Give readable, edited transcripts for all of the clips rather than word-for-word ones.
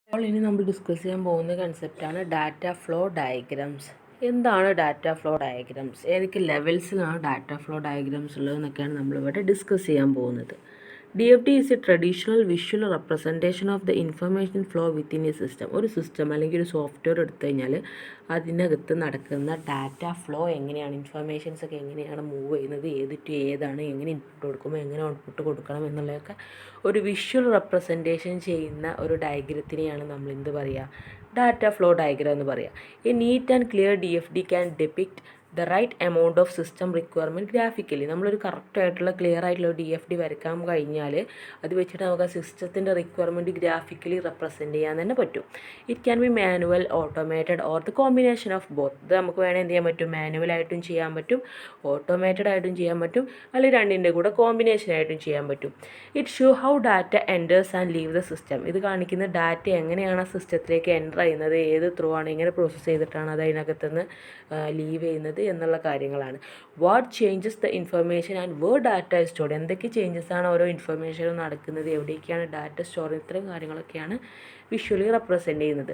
അപ്പോൾ ഇനി നമ്മൾ ഡിസ്കസ് ചെയ്യാൻ പോകുന്ന കൺസെപ്റ്റാണ് ഡാറ്റ ഫ്ലോ ഡയഗ്രാംസ്. എന്താണ് ഡാറ്റ ഫ്ലോ ഡയഗ്രാംസ്, ഏതൊക്കെ ലെവൽസിലാണ് ഡാറ്റ ഫ്ലോ ഡയഗ്രാംസ് ഉള്ളതെന്നൊക്കെയാണ് നമ്മളിവിടെ ഡിസ്കസ് ചെയ്യാൻ പോകുന്നത്. DFD is A traditional visual representation of the information flow within A system. ഒരു സിസ്റ്റം അല്ലെങ്കിൽ ഒരു സോഫ്റ്റ്വെയർ എടുത്തു കഴിഞ്ഞാൽ അതിനകത്ത് നടക്കുന്ന ഡാറ്റ ഫ്ലോ എങ്ങനെയാണ്, ഇൻഫർമേഷൻസ് ഒക്കെ എങ്ങനെയാണ് മൂവ് ചെയ്യുന്നത്, ഏത് ടു ഏതാണ്, എങ്ങനെ ഇൻപുട്ട് കൊടുക്കുമ്പോൾ എങ്ങനെ ഔട്ട്പുട്ട് കൊടുക്കണം എന്നുള്ളതൊക്കെ ഒരു വിഷ്വൽ റെപ്രസെൻറ്റേഷൻ ചെയ്യുന്ന ഒരു ഡയഗ്രത്തിനെയാണ് നമ്മൾ എന്ത് പറയുക, ഡാറ്റ ഫ്ലോ ഡയഗ്രാം എന്ന് പറയുക. A neat and clear DFD can depict the right amount of system requirement graphically. നമ്മളൊരു കറക്റ്റായിട്ടുള്ള ക്ലിയർ ആയിട്ടുള്ള DFD വരയ്ക്കാൻ കഴിഞ്ഞാൽ അത് വെച്ചിട്ട് നമുക്ക് ആ സിസ്റ്റത്തിൻ്റെ റിക്വയർമെൻറ്റ് ഗ്രാഫിക്കലി റെപ്രസെൻറ്റ് ചെയ്യാൻ തന്നെ പറ്റും. It can be manual, automated or the combination of both. ഇത് നമുക്ക് വേണമെങ്കിൽ എന്ത് ചെയ്യാൻ പറ്റും, മാനുവലായിട്ടും ചെയ്യാൻ പറ്റും, ഓട്ടോമേറ്റഡ് ആയിട്ടും ചെയ്യാൻ പറ്റും, അല്ലെങ്കിൽ രണ്ടിൻ്റെ കൂടെ കോമ്പിനേഷൻ ആയിട്ടും ചെയ്യാൻ പറ്റും. It show how data enters and leave the system. ഇത് കാണിക്കുന്ന ഡാറ്റ എങ്ങനെയാണ് ആ സിസ്റ്റത്തിലേക്ക് എൻ്റർ ചെയ്യുന്നത്, ഏത് ത്രൂ ആണ്, എങ്ങനെ പ്രോസസ്സ് ചെയ്തിട്ടാണ് അത് അതിനകത്തുനിന്ന് ലീവ് ചെയ്യുന്നത് എന്നുള്ള കാര്യങ്ങളാണ്. What changes the information and where data is stored. എന്തൊക്കെ ചേഞ്ചസ് ആണ് ഓരോ ഇൻഫർമേഷനും നടക്കുന്നത്, എവിടേക്കാണ് ഡാറ്റ സ്റ്റോർ, ഇത്രയും കാര്യങ്ങളൊക്കെയാണ് വിഷ്വലി റെപ്രസെൻറ്റ് ചെയ്യുന്നത്.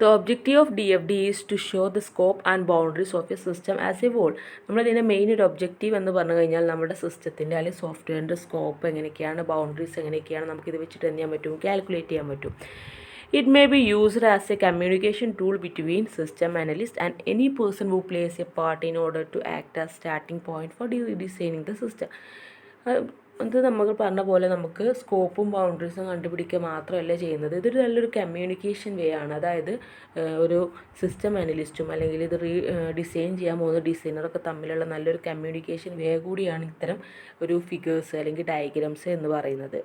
The objective of DFD is to show the scope and boundaries of a system as a whole. നമ്മളതിൻ്റെ മെയിൻ ഒരു ഒബ്ജക്റ്റീവ് എന്ന് പറഞ്ഞു കഴിഞ്ഞാൽ നമ്മുടെ സിസ്റ്റത്തിൻ്റെ അല്ലെങ്കിൽ സോഫ്റ്റ്വെയറിൻ്റെ സ്കോപ്പ് എങ്ങനെയൊക്കെയാണ്, ബൗണ്ടറീസ് എങ്ങനെയൊക്കെയാണ്, നമുക്കിത് വെച്ചിട്ട് എന്ത് ചെയ്യാൻ പറ്റും, കാൽക്കുലേറ്റ് ചെയ്യാൻ പറ്റും. It may be used as a communication tool between system analyst and any person who plays a part in order to act as starting point for designing the system. അത് നമ്മൾ പറഞ്ഞ പോലെ നമുക്ക് സ്കോപ്പും ബൗണ്ടറീസും കണ്ടുപിടിക്കുക മാത്രമല്ല ചെയ്യുന്നത്, ഇതൊരു നല്ലൊരു കമ്മ്യൂണിക്കേഷൻ വേ ആണ്. അതായത് ഒരു സിസ്റ്റം അനലിസ്റ്റും അല്ലെങ്കിൽ ഇത് ഡിസൈൻ ചെയ്യാൻ പോകുന്ന ഡിസൈനറൊക്കെ തമ്മിലുള്ള നല്ലൊരു കമ്മ്യൂണിക്കേഷൻ വേ കൂടിയാണ് ഇത്തരം ഒരു ഫിഗേഴ്സ് അല്ലെങ്കിൽ ഡയഗ്രാംസ് എന്ന് പറയുന്നത്.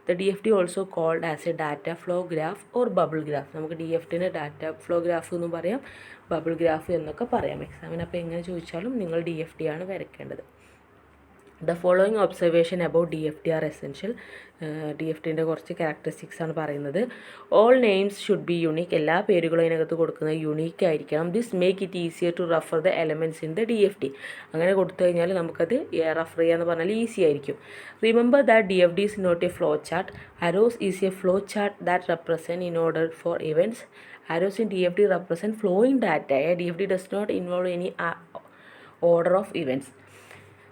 The DFD also called as a data flow graph or bubble graph. നമുക്ക് DFDനെ ഡാറ്റ ഫ്ലോ ഗ്രാഫ് എന്നും പറയാം, ബബിൾ ഗ്രാഫ് എന്നൊക്കെ പറയാം എക്സാമിന്. അപ്പോൾ എങ്ങനെ ചോദിച്ചാലും നിങ്ങൾ DFD ആണ് വരയ്ക്കേണ്ടത്. The following observation about DFD are essential. DFDൻ്റെ കുറച്ച് ക്യാരക്ടറിസ്റ്റിക്സ് ആണ് പറയുന്നത്. All names should be unique. എല്ലാ പേരുകളും അതിനകത്ത് കൊടുക്കുന്നത് യുണീക്ക് ആയിരിക്കണം. This make it easier to refer the elements in the DFD. അങ്ങനെ കൊടുത്തു കഴിഞ്ഞാൽ നമുക്കത് റെഫർ ചെയ്യാന്ന് പറഞ്ഞാൽ ഈസി ആയിരിക്കും. Remember that DFD is not a flow chart. Arrows is a flow chart that represent in order for events. Arrows in DFD represent flowing data. A DFD does not involve any order of events.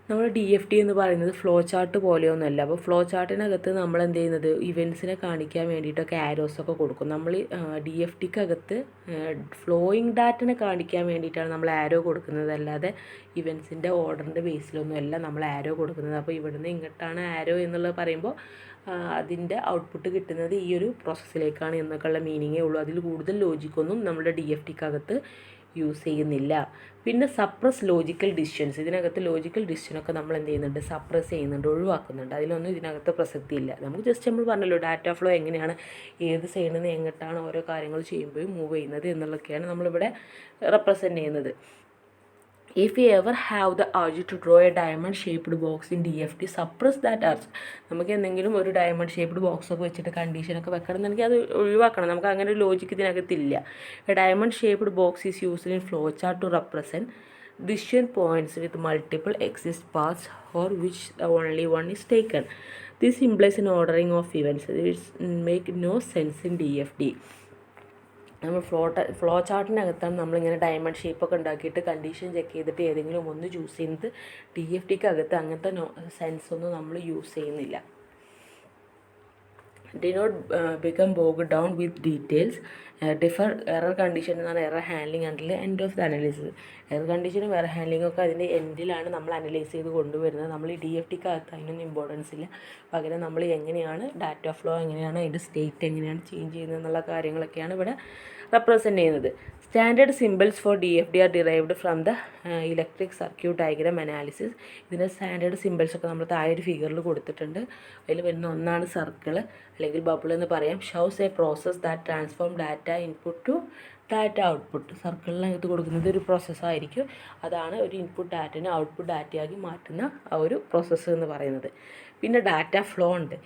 നമ്മൾ DFD എന്ന് പറയുന്നത് flow chart പോലെയൊന്നുമല്ല. അപ്പോൾ flow ചാർട്ടിനകത്ത് നമ്മൾ എന്ത് ചെയ്യുന്നത്, ഇവൻസിനെ കാണിക്കാൻ വേണ്ടിയിട്ടൊക്കെ ആരോസൊക്കെ കൊടുക്കും. നമ്മൾ DFDക്കകത്ത് ഫ്ലോയിങ് ഡാറ്റനെ കാണിക്കാൻ വേണ്ടിയിട്ടാണ് നമ്മൾ ആരോ കൊടുക്കുന്നത്, അല്ലാതെ ഇവൻസിൻ്റെ ഓർഡറിൻ്റെ ബേസിലൊന്നുമല്ല നമ്മൾ ആരോ കൊടുക്കുന്നത്. അപ്പോൾ ഇവിടുന്ന് ഇങ്ങോട്ടാണ് ആരോ എന്നുള്ളത് പറയുമ്പോൾ അതിൻ്റെ ഔട്ട്പുട്ട് കിട്ടുന്നത് ഈ ഒരു പ്രോസസ്സിലേക്കാണ് എന്നൊക്കെയുള്ള മീനിങ്ങേ ഉള്ളൂ. അതിൽ കൂടുതൽ ലോജിക്കൊന്നും നമ്മുടെ DFDക്കകത്ത് യൂസ് ചെയ്യുന്നില്ല. പിന്നെ സപ്രസ് ലോജിക്കൽ ഡിസിഷൻസ്. ഇതിനകത്ത് ലോജിക്കൽ ഡിസിഷനൊക്കെ നമ്മൾ എന്ത് ചെയ്യുന്നുണ്ട്, സപ്രസ് ചെയ്യുന്നുണ്ട്, ഒഴിവാക്കുന്നുണ്ട്. അതിലൊന്നും ഇതിനകത്ത് പ്രസക്തിയില്ല. നമുക്ക് ജസ്റ്റ് നമ്മൾ പറഞ്ഞല്ലോ ഡാറ്റ ഫ്ലോ എങ്ങനെയാണ്, ഏത് സൈഡിൽ നിന്ന് എങ്ങോട്ടാണ് ഓരോ കാര്യങ്ങൾ ചെയ്യുമ്പോഴും മൂവ് ചെയ്യുന്നത് എന്നുള്ളതൊക്കെയാണ് നമ്മളിവിടെ റെപ്രസെൻറ്റ് ചെയ്യുന്നത്. If you ever have the urge to draw a diamond shaped box in DFD, suppress that urge. നമുക്ക് എന്തെങ്കിലും ഒരു ഡയമണ്ട് ഷേപ്ഡ് ബോക്സൊക്കെ വെച്ചിട്ട് കണ്ടീഷനൊക്കെ വെക്കണം എന്നുണ്ടെങ്കിൽ അത് ഒഴിവാക്കണം. നമുക്ക് അങ്ങനെ ഒരു ലോജിക്ക് ഇതിനകത്തില്ല. A diamond shaped box is used in flow chart to represent decision points with multiple exist paths or which only one is taken. This implies an ordering of events. It make no sense in DFD. നമ്മൾ flow ചാർട്ടിനകത്താണ് നമ്മളിങ്ങനെ diamond ഷേപ്പൊക്കെ ഉണ്ടാക്കിയിട്ട് condition check ചെയ്തിട്ട് ഏതെങ്കിലും ഒന്ന് choose ചെയ്യുന്നത്. DFDക്കകത്ത് അങ്ങനത്തെ sense ഒന്നും നമ്മൾ യൂസ് ചെയ്യുന്നില്ല. Do not become bog down with details. Defer error condition എന്നാണ് error handling until end of the analysis. Error കണ്ടീഷനും എറർ ഹാൻഡ്ലിംഗ് ഒക്കെ അതിൻ്റെ എൻഡിലാണ് നമ്മൾ അനലൈസ് ചെയ്ത് കൊണ്ടുവരുന്നത്. നമ്മൾ ഈ DFDക്കകത്ത് അതിനൊന്നും ഇമ്പോർട്ടൻസ് ഇല്ല. പകരം നമ്മൾ എങ്ങനെയാണ് ഡാറ്റ ഫ്ലോ, എങ്ങനെയാണ് അതിൻ്റെ സ്റ്റേറ്റ് എങ്ങനെയാണ് ചേഞ്ച് ചെയ്യുന്നത് എന്നുള്ള കാര്യങ്ങളൊക്കെയാണ് ഇവിടെ റെപ്രസെൻറ്റ് ചെയ്യുന്നത്. Standard symbols for DFD are derived from the electric circuit diagram analysis. ഇതിൻ്റെ സ്റ്റാൻഡേർഡ് സിമ്പിൾസൊക്കെ നമ്മൾ താഴെ ഒരു ഫിഗറിൽ കൊടുത്തിട്ടുണ്ട്. അതിൽ വരുന്ന ഒന്നാണ് സർക്കിൾ അല്ലെങ്കിൽ ബബിൾ എന്ന് പറയാം. Shows a process that transform data input to data output. സർക്കിളിനകത്ത് കൊടുക്കുന്നത് ഒരു പ്രോസസ്സായിരിക്കും. അതാണ് ഒരു ഇൻപുട്ട് ഡാറ്റനെ ഔട്ട്പുട്ട് ഡാറ്റയാക്കി മാറ്റുന്ന ആ ഒരു പ്രോസസ്സ് എന്ന് പറയുന്നത്. പിന്നെ ഡാറ്റ ഫ്ലോ ഉണ്ട്.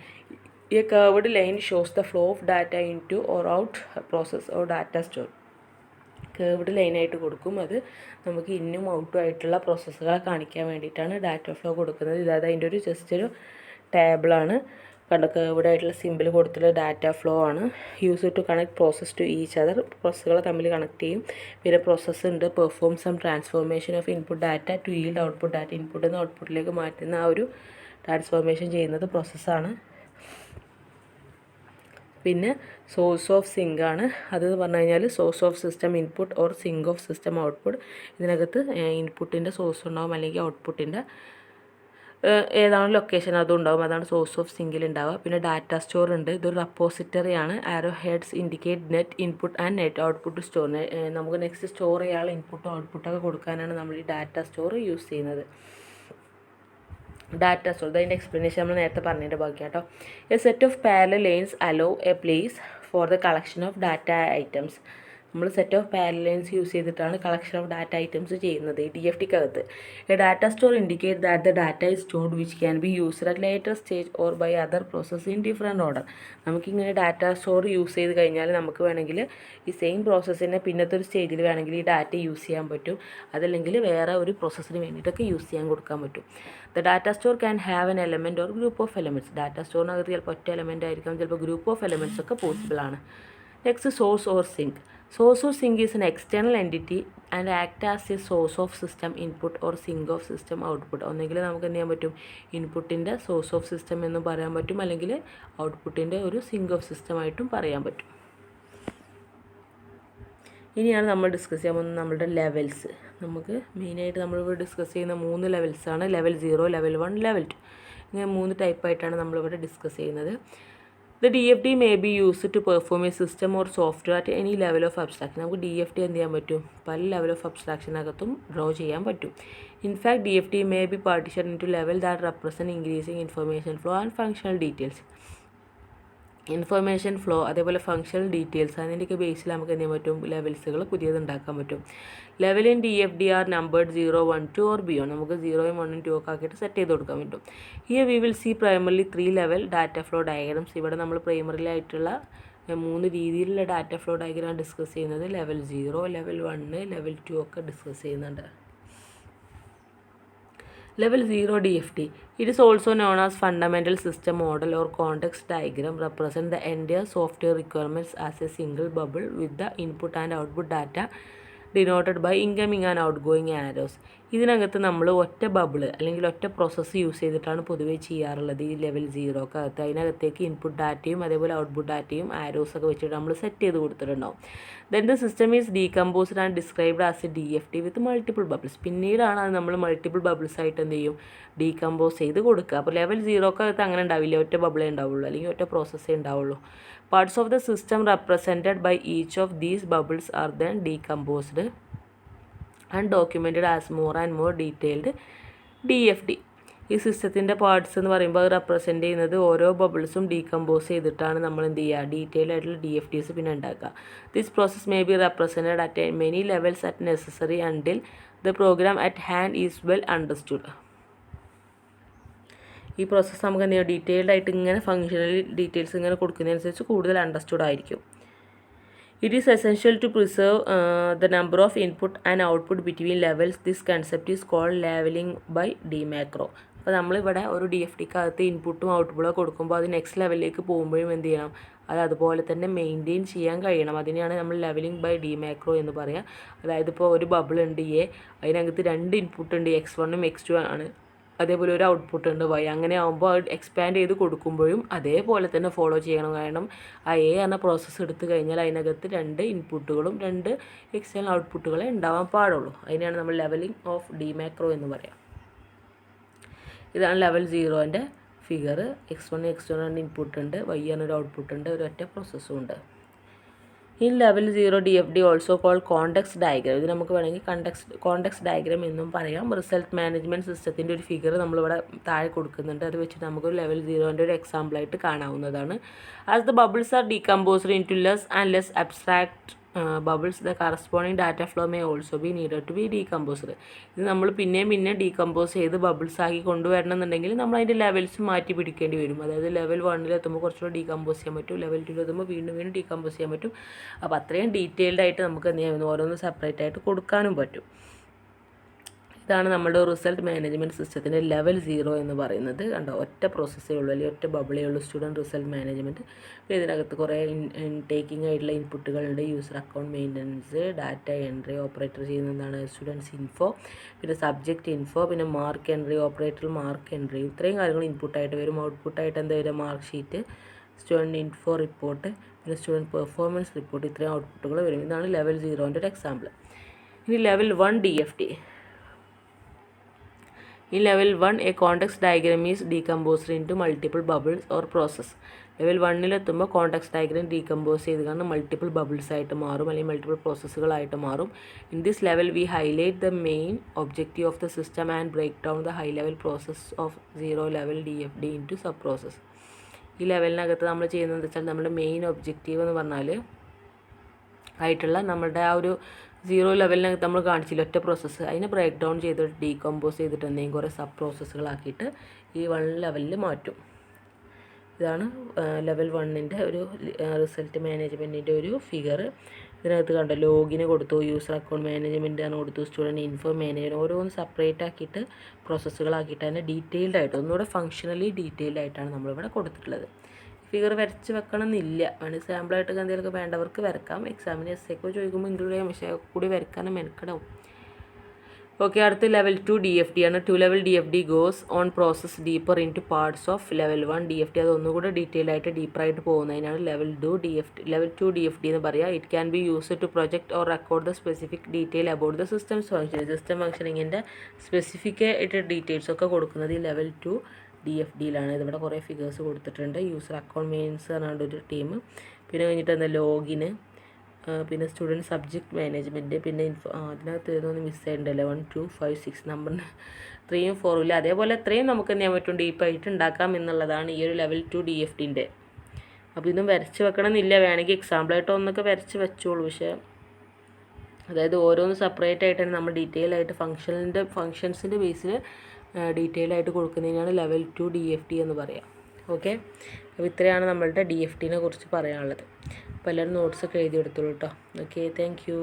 A curved line shows the flow of data in to or out process or data store. Curved ലൈനായിട്ട് കൊടുക്കും. അത് നമുക്ക് ഇന്നും ഔട്ടും ആയിട്ടുള്ള പ്രോസസ്സുകളെ കാണിക്കാൻ വേണ്ടിയിട്ടാണ് ഡാറ്റ ഫ്ലോ കൊടുക്കുന്നത്. ഇതായത് അതിൻ്റെ ഒരു ജസ്റ്റ് ഒരു ടേബിളാണ്. ഇവിടെ ആയിട്ടുള്ള സിമ്പിൾ കൊടുത്തിട്ടുള്ള ഡാറ്റ ഫ്ലോ ആണ്. Use to connect process to each other. പ്രോസസ്സുകളെ തമ്മിൽ കണക്ട് ചെയ്യും. പിന്നെ പ്രോസസ്സ് ഉണ്ട് perform some transformation of input data to yield output data. ഇൻപുട്ടിൽ നിന്ന് ഔട്ട്പുട്ടിലേക്ക് മാറ്റുന്ന ആ ഒരു ട്രാൻസ്ഫോർമേഷൻ ചെയ്യുന്നത് പ്രോസസ്സാണ്. പിന്നെ സോഴ്സ് ഓഫ് സിങ്ക് ആണ്. അതെന്ന് പറഞ്ഞു കഴിഞ്ഞാൽ source of system input or sink of system output. ഇതിനകത്ത് ഇൻപുട്ടിൻ്റെ സോഴ്സ് ഉണ്ടാവും അല്ലെങ്കിൽ ഔട്ട്പുട്ടിൻ്റെ ഏതാണ് ലൊക്കേഷൻ അതും ഉണ്ടാവും. അതാണ് സോഴ്സ് ഓഫ് സിങ്കിൽ ഉണ്ടാവുക. പിന്നെ ഡാറ്റ സ്റ്റോർ ഉണ്ട്. ഇതൊരു റെപ്പോസിറ്ററി ആണ്. Arrow heads indicate net input and net output store. നമുക്ക് നെക്സ്റ്റ് സ്റ്റോർ ചെയ്യാനുള്ള ഇൻപുട്ടും ഔട്ട്പുട്ടൊക്കെ കൊടുക്കാനാണ് നമ്മൾ ഈ ഡാറ്റ സ്റ്റോർ യൂസ് ചെയ്യുന്നത്. ഡാറ്റ സ്റ്റോർ അതിൻ്റെ എക്സ്പ്ലനേഷൻ നമ്മൾ നേരത്തെ പറഞ്ഞതിൻ്റെ ബാക്കി കേട്ടോ. A set of parallel lines allow a place for the collection of data items. നമ്മൾ set of parallel lines use ചെയ്തിട്ടാണ് കളക്ഷൻ ഓഫ് ഡാറ്റ ഐറ്റംസ് ചെയ്യുന്നത് ഈ DFTക്കകത്ത്. A data store indicate that the data is stored which can be used at later stage or by other process in different order. നമുക്കിങ്ങനെ data store use ചെയ്ത് കഴിഞ്ഞാൽ നമുക്ക് വേണമെങ്കിൽ ഈ സെയിം പ്രോസസ്സിനെ പിന്നത്തെ ഒരു സ്റ്റേജിൽ വേണമെങ്കിൽ ഈ ഡാറ്റ യൂസ് ചെയ്യാൻ പറ്റും. അതല്ലെങ്കിൽ വേറെ ഒരു പ്രോസസ്സിന് വേണ്ടിയിട്ടൊക്കെ യൂസ് ചെയ്യാൻ കൊടുക്കാൻ പറ്റും. The data store can have an element or group of elements. Data സ്റ്റോറിനകത്ത് ചിലപ്പോൾ ഒറ്റ എലമെൻ്റ് ആയിരിക്കാം, ചിലപ്പോൾ ഗ്രൂപ്പ് ഓഫ് എലമെൻറ്റ്സ് ഒക്കെ പോസിബിൾ ആണ്. Next source or sink. Source or sink is an external entity and act as a source of system input or sink of system output. ഒന്നെങ്കിൽ നമുക്ക് എന്ത് ചെയ്യാൻ പറ്റും, ഇൻപുട്ടിൻ്റെ സോഴ്സ് ഓഫ് സിസ്റ്റം എന്നും പറയാൻ പറ്റും, അല്ലെങ്കിൽ ഔട്ട്പുട്ടിൻ്റെ ഒരു സിങ്ക് ഓഫ് സിസ്റ്റം ആയിട്ടും പറയാൻ പറ്റും. ഇനിയാണ് നമ്മൾ ഡിസ്കസ് ചെയ്യാൻ പോകുന്നത് നമ്മളുടെ ലെവൽസ്. നമുക്ക് മെയിനായിട്ട് നമ്മളിവിടെ ഡിസ്കസ് ചെയ്യുന്ന 3 ലെവൽസാണ്. Level 0, level 1, level 2. ഇങ്ങനെ 3 ടൈപ്പായിട്ടാണ് നമ്മളിവിടെ ഡിസ്കസ് ചെയ്യുന്നത്. The DFT may be used to perform a system or software at any level of abstraction. നമുക്ക് DFT എന്ത് ചെയ്യാൻ പറ്റും, പല ലെവൽ ഓഫ് അബ്സ്ട്രാക്ഷനകത്തും ഡ്രോ ചെയ്യാൻ പറ്റും. In fact DFT may be partitioned into level that represent increasing information flow and functional details. Information flow അതേപോലെ functional details അതിൻ്റെയൊക്കെ ബേസിൽ നമുക്ക് എന്ത് ചെയ്യാൻ പറ്റും, ലെവൽസുകൾ പുതിയത് ഉണ്ടാക്കാൻ പറ്റും. Level in DFT are numbered 0, 1, 2 or beyond. നമുക്ക് 0, 1, 2 ഒക്കെ ആക്കിയിട്ട് സെറ്റ് ചെയ്ത് കൊടുക്കാൻ പറ്റും. Here we will see primarily 3 level data flow diagrams. ഇവിടെ നമ്മൾ പ്രൈമറിലി ആയിട്ടുള്ള 3 രീതിയിലുള്ള ഡാറ്റ ഫ്ലോ ഡയഗ്രാം ഡിസ്കസ് ചെയ്യുന്നത്. ലെവൽ 0, ലെവൽ 1, ലെവൽ 2 ഒക്കെ ഡിസ്കസ് ചെയ്യുന്നുണ്ട്. Level 0 DFT. It is also known as fundamental system model or context diagram. Represent the entire software requirements as a single bubble with the input and output data denoted by incoming and outgoing arrows. ഇതിനകത്ത് നമ്മൾ ഒറ്റ ബബിള് അല്ലെങ്കിൽ ഒറ്റ process use ചെയ്തിട്ടാണ് പൊതുവേ ചെയ്യാറുള്ളത് ഈ level 0 ഒക്കെ അകത്ത്. അതിനകത്തേക്ക് ഇൻപുട്ട് ഡാറ്റയും അതേപോലെ ഔട്ട്പുട്ട് ഡാറ്റയും ആരോസൊക്കെ വെച്ചിട്ട് നമ്മൾ സെറ്റ് ചെയ്ത് കൊടുത്തിട്ടുണ്ടാവും. Then the system is decomposed and described as a DFT with multiple bubbles. പിന്നീടാണ് അത് നമ്മൾ മൾട്ടിപ്പിൾ ബബിൾസ് ആയിട്ട് എന്ത് ചെയ്യും, ഡീകമ്പോസ് ചെയ്ത് കൊടുക്കുക. അപ്പോൾ ലെവൽ 0 ഒക്കെ അകത്ത് അങ്ങനെ ഉണ്ടാവില്ല, ഒറ്റ ബബിളേ ഉണ്ടാവുള്ളൂ അല്ലെങ്കിൽ ഒറ്റ പ്രോസസ്സേ ഉണ്ടാവുള്ളൂ. Parts of the system represented by each of these bubbles are then decomposed and documented as more and more detailed DFT. ഈ സിസ്റ്റത്തിൻ്റെ പാർട്സ് എന്ന് പറയുമ്പോൾ അത് റെപ്രസെൻറ്റ് ചെയ്യുന്നത് ഓരോ ബബിൾസും ഡീകമ്പോസ് ചെയ്തിട്ടാണ് നമ്മൾ എന്ത് ചെയ്യുക, ഡീറ്റെയിൽ ആയിട്ടുള്ള DFTs പിന്നെ ഉണ്ടാക്കുക. This process may be represented at many levels at necessary until the program at hand is well understood. ഈ പ്രോസസ്സ് നമുക്ക് എന്ത് ചെയ്യുക, ഡീറ്റെയിൽഡ് ആയിട്ട് ഇങ്ങനെ ഫങ്ഷണൽ ഡീറ്റെയിൽസ് ഇങ്ങനെ കൊടുക്കുന്നതനുസരിച്ച് കൂടുതൽ അണ്ടർസ്റ്റുഡ് ആയിരിക്കും. It is essential to preserve the number of input and output between levels. This concept is called leveling by DMacro. അപ്പോൾ നമ്മളിവിടെ ഒരു DFTക്കകത്ത് ഇൻപുട്ടും ഔട്ട്പുട്ടും കൊടുക്കുമ്പോൾ അത് നെക്സ്റ്റ് ലെവലിലേക്ക് പോകുമ്പോഴും എന്ത് ചെയ്യണം, അത് അതുപോലെ തന്നെ മെയിൻറ്റെയിൻ ചെയ്യാൻ കഴിയണം. അതിനെയാണ് നമ്മൾ ലെവലിംഗ് ബൈ DMacro എന്ന് പറയുക. അതായത് ഇപ്പോൾ ഒരു ബബിൾ ഉണ്ട് A, അതിനകത്ത് 2 ഇൻപുട്ട് ഉണ്ട്, X1ഉം X2 ആണ്, അതേപോലെ ഒരു ഔട്ട്പുട്ട് ഉണ്ട് Y. അങ്ങനെ ആകുമ്പോൾ അത് എക്സ്പാൻഡ് ചെയ്ത് കൊടുക്കുമ്പോഴും അതേപോലെ തന്നെ ഫോളോ ചെയ്യണം. കാരണം ആ A എന്ന പ്രോസസ്സ് എടുത്തു കഴിഞ്ഞാൽ അതിനകത്ത് 2 ഇൻപുട്ടുകളും 2 എക്സ്റ്റേണൽ ഔട്ട്പുട്ടുകളെ ഉണ്ടാവാൻ പാടുള്ളൂ. അതിനെയാണ് നമ്മൾ ലെവലിംഗ് ഓഫ് DMacro എന്ന് പറയാം. ഇതാണ് ലെവൽ 0ൻ്റെ ഫിഗർ. X1, X2 2 ഇൻപുട്ട് ഉണ്ട്, Y എന്നൊരു ഔട്ട്പുട്ട് ഉണ്ട്, ഒരൊറ്റ പ്രോസസ്സും ഉണ്ട്. In level 0 DFT also call context diagram. ഇത് നമുക്ക് വേണമെങ്കിൽ കോണ്ടെക്സ്റ്റ് ഡയഗ്രാം എന്നും പറയാം. റിസൾട്ട് മാനേജ്മെൻറ്റ് സിസ്റ്റത്തിൻ്റെ ഒരു ഫിഗർ നമ്മളിവിടെ താഴെ കൊടുക്കുന്നുണ്ട്. അത് വെച്ചിട്ട് നമുക്കൊരു ലെവൽ 0ൻ്റെ ഒരു എക്സാമ്പിളായിട്ട് കാണാവുന്നതാണ്. As the bubbles are decomposed into less and less abstract bubbles the corresponding data flow may also be needed to be decomposed. ഇത് നമ്മൾ പിന്നെ ഡീകമ്പോസ് ചെയ്ത് ബബിൾസ് ആക്കി കൊണ്ടുവരണം എന്നുണ്ടെങ്കിൽ നമ്മൾ അതിൻ്റെ ലെവൽസ് മാറ്റി പിടിക്കേണ്ടി വരും. അതായത് ലെവൽ 1 കുറച്ചുകൂടെ ഡീകമ്പോസ് ചെയ്യാൻ പറ്റും, ലെവൽ 2 വീണ്ടും ഡീകമ്പോസ് ചെയ്യാൻ പറ്റും. അപ്പോൾ അത്രയും ഡീറ്റെയിൽഡ് ആയിട്ട് നമുക്ക് എന്ത് ചെയ്യാൻ, ഓരോന്ന് സെപ്പറേറ്റ് ആയിട്ട് കൊടുക്കാനും പറ്റും. ഇതാണ് നമ്മുടെ റിസൾട്ട് മാനേജ്മെൻറ്റ് സിസ്റ്റത്തിൻ്റെ ലെവൽ 0 എന്ന് പറയുന്നത്. കണ്ടോ, ഒറ്റ പ്രോസസ്സേ ഉള്ളൂ, അല്ലെങ്കിൽ ഒറ്റ ബബിളേ ഉള്ളൂ, സ്റ്റുഡൻറ്റ് റിസൾട്ട് മാനേജ്മെൻറ്റ്. പിന്നെ ഇതിനകത്ത് കുറേ ടേക്കിംഗ് ആയിട്ടുള്ള ഇൻപുട്ടുകളുണ്ട്. User account maintenance, data entry, operator ചെയ്യുന്ന എന്താണ് സ്റ്റുഡൻസ് ഇൻഫോ, പിന്നെ സബ്ജക്റ്റ് ഇൻഫോ, പിന്നെ mark entry, operator mark entry. ഇത്രയും കാര്യങ്ങൾ ഇൻപുട്ടായിട്ട് വരും. ഔട്ട്പുട്ടായിട്ട് എന്താ വരും? Mark sheet, student info report, പിന്നെ സ്റ്റുഡൻറ്റ് പെർഫോമൻസ് റിപ്പോർട്ട്. ഇത്രയും ഔട്ട്പുട്ടുകൾ വരും. ഇതാണ് ലെവൽ 0ൻ്റെ ഒരു എക്സാമ്പിൾ. ഇനി level 1 DFD. In level 1, a context diagram is decomposed into multiple bubbles or process. Level 1-ലെത്തുമ്പോൾ കോൺടെക്സ്റ്റ് ഡയഗ്രാം ഡീകമ്പോസ് ചെയ്ത് കാരണം മൾട്ടിപ്പിൾ ബബിൾസ് ആയിട്ട് മാറും, അല്ലെങ്കിൽ മൾട്ടിപ്പിൾ പ്രോസസ്സുകളായിട്ട് മാറും. In this level we highlight the main objective of the system and break down the high level process of 0 level DFD into sub process. ഈ ലെവലിനകത്ത് നമ്മൾ ചെയ്യുന്നത് വെച്ചാൽ നമ്മുടെ മെയിൻ ഒബ്ജക്റ്റീവ് എന്ന് പറഞ്ഞാൽ ആയിട്ടുള്ള നമ്മുടെ ആ ഒരു 0 ലെവലിനകത്ത് നമ്മൾ കാണിച്ചില്ല ഒറ്റ പ്രോസസ്സ്, അതിനെ ബ്രേക്ക് ഡൗൺ ചെയ്തിട്ട് ഡീകമ്പോസ് ചെയ്തിട്ട് എന്തെങ്കിലും കുറേ സബ് പ്രോസസ്സുകളാക്കിയിട്ട് ഈ 1 ലെവലിൽ മാറ്റും. ഇതാണ് ലെവൽ 1ൻ്റെ ഒരു റിസൾട്ട് മാനേജ്മെൻറ്റിൻ്റെ ഒരു ഫിഗർ. ഇതിനകത്ത് കണ്ടോ, ലോഗിന് കൊടുത്തു, യൂസർ അക്കൗണ്ട് മാനേജ്മെൻറ്റ് ആണ് കൊടുത്തു, സ്റ്റുഡൻറ്റ് ഇൻഫോ മാനേജ്മെൻറ്റ്, ഓരോന്ന് സെപ്പറേറ്റ് ആക്കിയിട്ട് പ്രോസസ്സുകളാക്കിയിട്ട് തന്നെ ഡീറ്റെയിൽഡ് ആയിട്ട് ഒന്നുകൂടെ ഫങ്ഷണലി ഡീറ്റെയിൽഡ് ആയിട്ടാണ് നമ്മളിവിടെ കൊടുത്തിട്ടുള്ളത്. ഫിഗർ വരച്ച് വെക്കണം എന്നില്ല, വേണമെങ്കിൽ സാമ്പിളായിട്ട് എന്തെങ്കിലുമൊക്കെ വേണ്ടവർക്ക് വരക്കാം. എക്സാമിന് എസ്സേക്കോ ചോദിക്കുമ്പോൾ ഇൻക്ലൂഡ് ചെയ്യാൻ, പക്ഷേ കൂടി വരക്കാനും മെനക്കെടാവും. ഓക്കെ, അടുത്ത ലെവൽ 2 DFD ആണ്. 2 level DFD goes on process deeper in two parts of level 1 DFD. അത് ഒന്നുകൂടെ ഡീറ്റെയിൽ ആയിട്ട് ഡീപ്പറായിട്ട് പോകുന്നതിനാണ് ലെവൽ 2 DFD എന്ന് പറയുക. It can be used to project or record the specific detail about the system's function. System ഫംഗ്ഷനിങ്ങിൻ്റെ specific ആയിട്ട് details ഒക്കെ കൊടുക്കുന്നത് ഈ ലെവൽ 2 DFDയിലാണ്. ഇതിവിടെ കുറേ ഫിഗേഴ്സ് കൊടുത്തിട്ടുണ്ട്. യൂസർ അക്കൗണ്ട് മെയിൻസ് പറഞ്ഞാണ്ട് ഒരു ടീം, പിന്നെ കഴിഞ്ഞിട്ട് എന്താ ലോഗിന്, പിന്നെ സ്റ്റുഡൻറ്റ് സബ്ജക്റ്റ് മാനേജ്മെൻറ്റ്, പിന്നെ അതിനകത്ത് ഏതൊന്നും മിസ്സായിട്ടുണ്ടല്ലോ 1 2 5 6 നമ്പറിന് 3 4 ഇല്ല. അതേപോലെ എത്രയും നമുക്ക് എന്ത് ചെയ്യാൻ പറ്റും, ഡീപ്പായിട്ട് ഉണ്ടാക്കാം എന്നുള്ളതാണ് ഈ ഒരു ലെവൽ 2 DFDൻ്റെ. അപ്പോൾ ഇതും വരച്ച് വെക്കണം എന്നില്ല, വേണമെങ്കിൽ എക്സാമ്പിളായിട്ട് ഒന്നൊക്കെ വരച്ച് വെച്ചോളൂ. പക്ഷേ അതായത് ഓരോന്ന് സെപ്പറേറ്റ് ആയിട്ട് തന്നെ നമ്മൾ ഡീറ്റെയിൽ ആയിട്ട് ഫങ്ഷൻസിൻ്റെ ബേസിൽ ഡീറ്റെയിൽ ആയിട്ട് കൊടുക്കുന്നതിനാണ് ലെവൽ 2 DFD എന്ന് പറയാം. ഓക്കെ, അപ്പോൾ ഇത്രയാണ് നമ്മളുടെ DFDനെ കുറിച്ച് പറയാനുള്ളത്. അപ്പോൾ എല്ലാവരും നോട്ട്സൊക്കെ എഴുതി എടുത്തോളൂ കേട്ടോ. Okay, thank you.